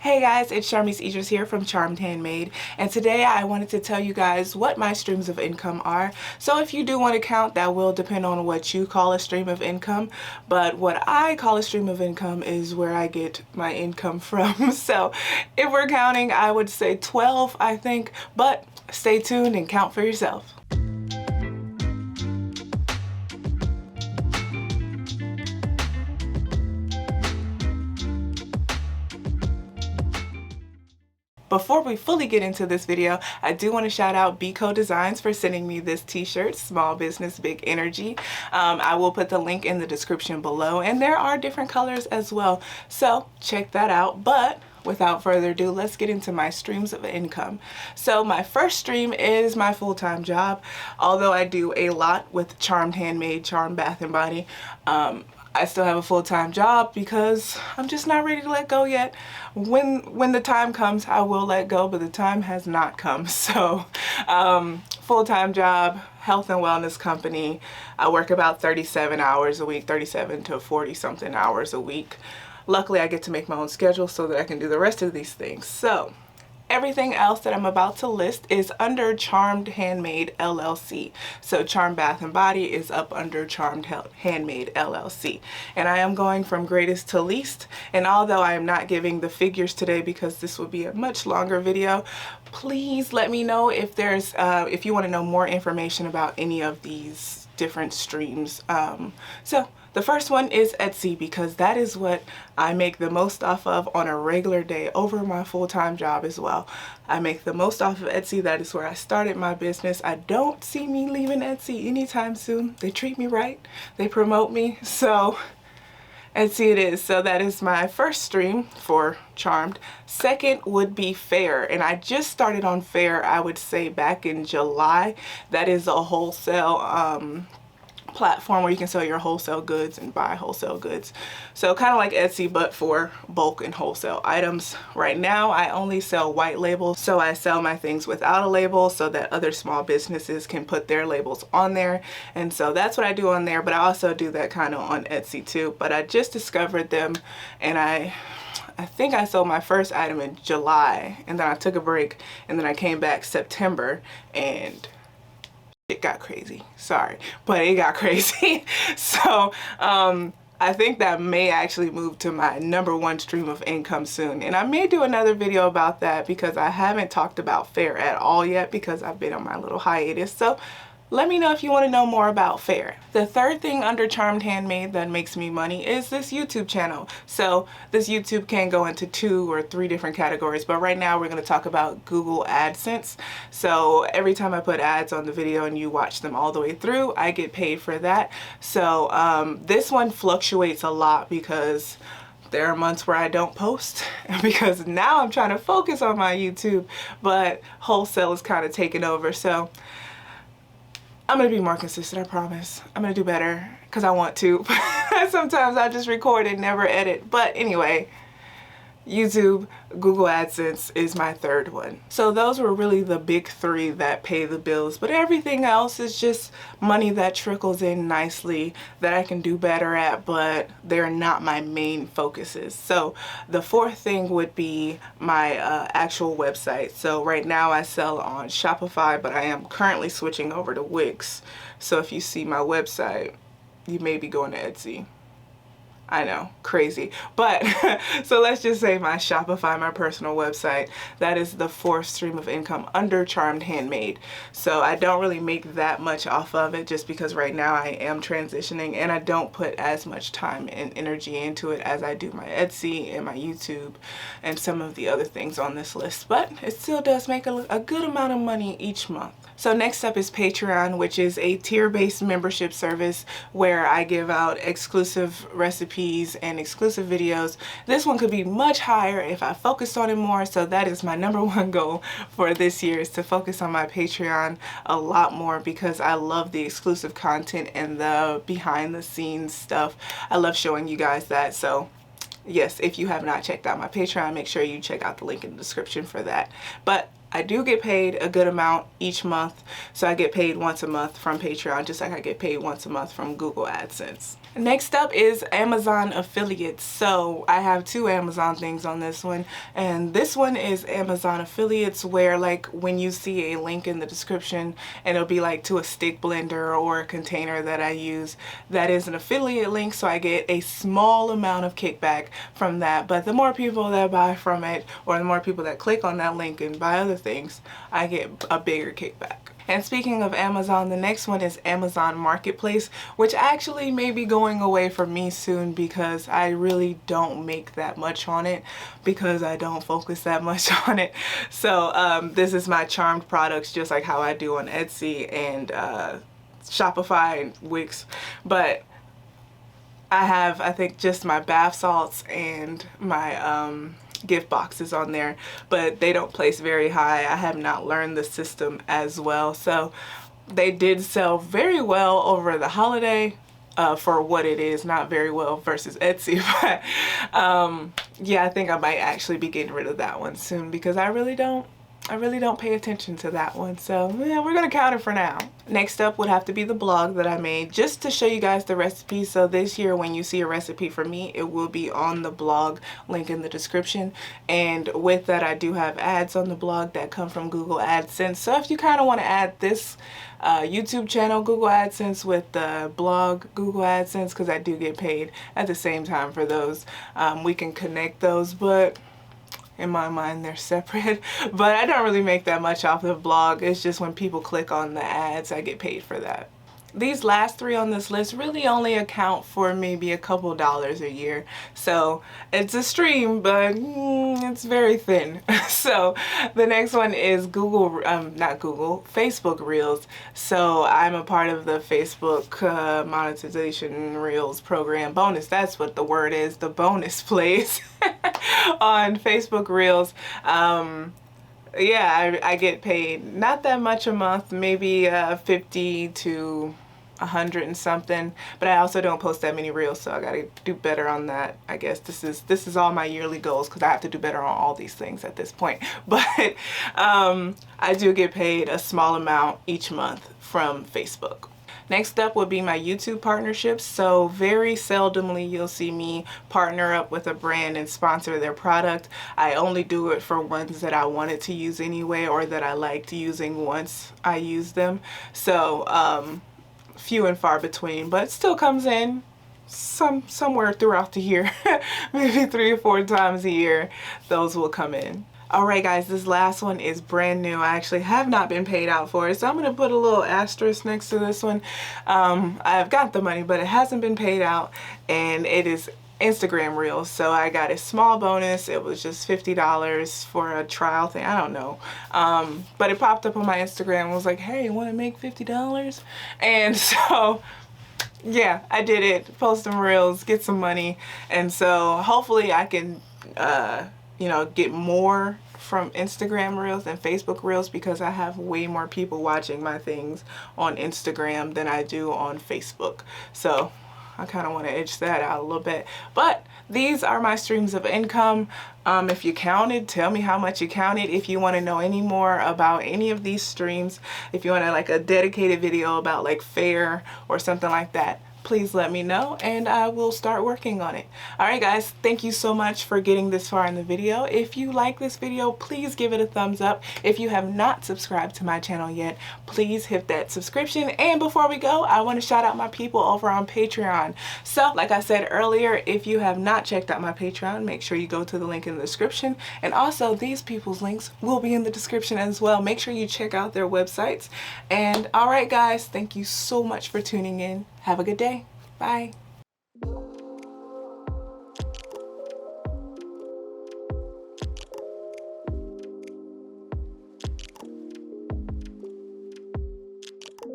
Hey guys, it's Charmy's Idris here from Charmed Handmade, and today I wanted to tell you guys what my streams of income are. So if you do want to count, that will depend on what you call a stream of income, but what I call a stream of income is where I get my income from. So if we're counting, I would say 12, I think, but stay tuned and count for yourself. Before we fully get into this video, I do want to shout out Bco Designs for sending me this t-shirt, Small Business Big Energy. I will put the link in the description below, and there are different colors as well, so check that out. But without further ado, let's get into my streams of income. So my first stream is my full-time job. Although I do a lot with Charmed Handmade, Charmed Bath and Body, I still have a full-time job because I'm just not ready to let go yet. When the time comes, I will let go, but the time has not come. So full-time job, health and wellness company. I work about 37 hours a week, 37 to 40 something hours a week. Luckily, I get to make my own schedule so that I can do the rest of these things. So everything else that I'm about to list is under Charmed Handmade LLC. So Charmed Bath and Body is up under Charmed Handmade LLC. And I am going from greatest to least. And although I am not giving the figures today because this will be a much longer video, please let me know if there's if you want to know more information about any of these different streams. So the first one is Etsy, because that is what I make the most off of on a regular day over my full-time job as well. I make the most off of Etsy. That is where I started my business. I don't see me leaving Etsy anytime soon. They treat me right. They promote me. So Etsy it is. So that is my first stream for Charmed. Second would be Fair, and I just started on Fair, I would say back in July. That is a wholesale platform where you can sell your wholesale goods and buy wholesale goods. So kind of like Etsy, but for bulk and wholesale items. Right now I only sell white labels, so I sell my things without a label so that other small businesses can put their labels on there. And so that's what I do on there, but I also do that kind of on Etsy too. But I just discovered them, and I think I sold my first item in July, and then I took a break, and then I came back September, and it got crazy. Sorry, but it got crazy. So I think that may actually move to my #1 stream of income soon, and I may do another video about that because I haven't talked about Fair at all yet because I've been on my little hiatus. So let me know if you want to know more about Fair. The third thing under Charmed Handmade that makes me money is this YouTube channel. So this YouTube can go into 2 or 3 different categories, but right now we're going to talk about Google AdSense. So every time I put ads on the video and you watch them all the way through, I get paid for that. So this one fluctuates a lot because there are months where I don't post because now I'm trying to focus on my YouTube, but wholesale is kind of taking over. So I'm going to be more consistent, I promise. I'm going to do better because I want to. Sometimes I just record and never edit. But anyway, YouTube, Google AdSense is my third one. So those were really the big 3 that pay the bills. But everything else is just money that trickles in nicely that I can do better at, but they're not my main focuses. So the fourth thing would be my actual website. So right now I sell on Shopify, but I am currently switching over to Wix. So if you see my website, you may be going to Etsy. I know, crazy. But so let's just say my Shopify, my personal website, that is the 4th stream of income under Charmed Handmade. So I don't really make that much off of it just because right now I am transitioning and I don't put as much time and energy into it as I do my Etsy and my YouTube and some of the other things on this list. But it still does make a good amount of money each month. So next up is Patreon, which is a tier-based membership service where I give out exclusive recipes and exclusive videos. This one could be much higher if I focused on it more, so that is my #1 goal for this year, is to focus on my Patreon a lot more because I love the exclusive content and the behind-the-scenes stuff. I love showing you guys that. So yes, if you have not checked out my Patreon, make sure you check out the link in the description for that. But I do get paid a good amount each month, so I get paid once a month from Patreon, just like I get paid once a month from Google AdSense. Next up is Amazon affiliates. So I have two Amazon things on this one, and this one is Amazon affiliates, where like when you see a link in the description and it'll be like to a stick blender or a container that I use, that is an affiliate link, so I get a small amount of kickback from that. But the more people that buy from it, or the more people that click on that link and buy other things, I get a bigger kickback. And speaking of Amazon, the next one is Amazon Marketplace, which actually may be going away from me soon because I really don't make that much on it, because I don't focus that much on it. So this is my Charmed products, just like how I do on Etsy and Shopify and Wix. But I have, I think, just my bath salts and my gift boxes on there, but they don't place very high. I have not learned the system as well. So they did sell very well over the holiday for what it is, not very well versus Etsy. But yeah, I think I might actually be getting rid of that one soon, because I really don't pay attention to that one. So yeah, we're gonna count it for now. Next up would have to be the blog that I made, just to show you guys the recipe. So this year when you see a recipe from me, it will be on the blog, link in the description. And with that, I do have ads on the blog that come from Google AdSense. So if you kind of want to add this YouTube channel Google AdSense with the blog Google AdSense, because I do get paid at the same time for those, we can connect those. But in my mind, they're separate. But I don't really make that much off the blog. It's just when people click on the ads, I get paid for that. These last three on this list really only account for maybe a couple dollars a year. So it's a stream, but it's very thin. So the next one is Facebook Reels. So I'm a part of the Facebook monetization Reels program bonus. That's what the word is, the bonus plays on Facebook Reels. Yeah, I get paid not that much a month, maybe 50 to 100 and something, but I also don't post that many reels, so I gotta do better on that. I guess this is all my yearly goals, because I have to do better on all these things at this point. But I do get paid a small amount each month from Facebook. Next up would be my YouTube partnerships. So very seldomly you'll see me partner up with a brand and sponsor their product. I only do it for ones that I wanted to use anyway, or that I liked using once I use them. So few and far between, but it still comes in somewhere throughout the year. Maybe 3 or 4 times a year those will come in. Alright guys, this last one is brand new. I actually have not been paid out for it, so I'm going to put a little asterisk next to this one. I've got the money, but it hasn't been paid out, and it is Instagram Reels. So I got a small bonus. It was just $50 for a trial thing. I don't know. But it popped up on my Instagram and was like, hey, you want to make $50? And so yeah, I did it. Post some reels, get some money. And so hopefully I can you know, get more from Instagram Reels than Facebook Reels, because I have way more people watching my things on Instagram than I do on Facebook. So I kind of want to edge that out a little bit. But these are my streams of income. If you counted, tell me how much you counted. If you want to know any more about any of these streams, if you want to like a dedicated video about like fair or something like that, please let me know and I will start working on it. Alright guys, thank you so much for getting this far in the video. If you like this video, please give it a thumbs up. If you have not subscribed to my channel yet, please hit that subscription. And before we go, I want to shout out my people over on Patreon. So like I said earlier, if you have not checked out my Patreon, make sure you go to the link in the description. And also these people's links will be in the description as well. Make sure you check out their websites. And alright guys, thank you so much for tuning in. Have a good day. Bye.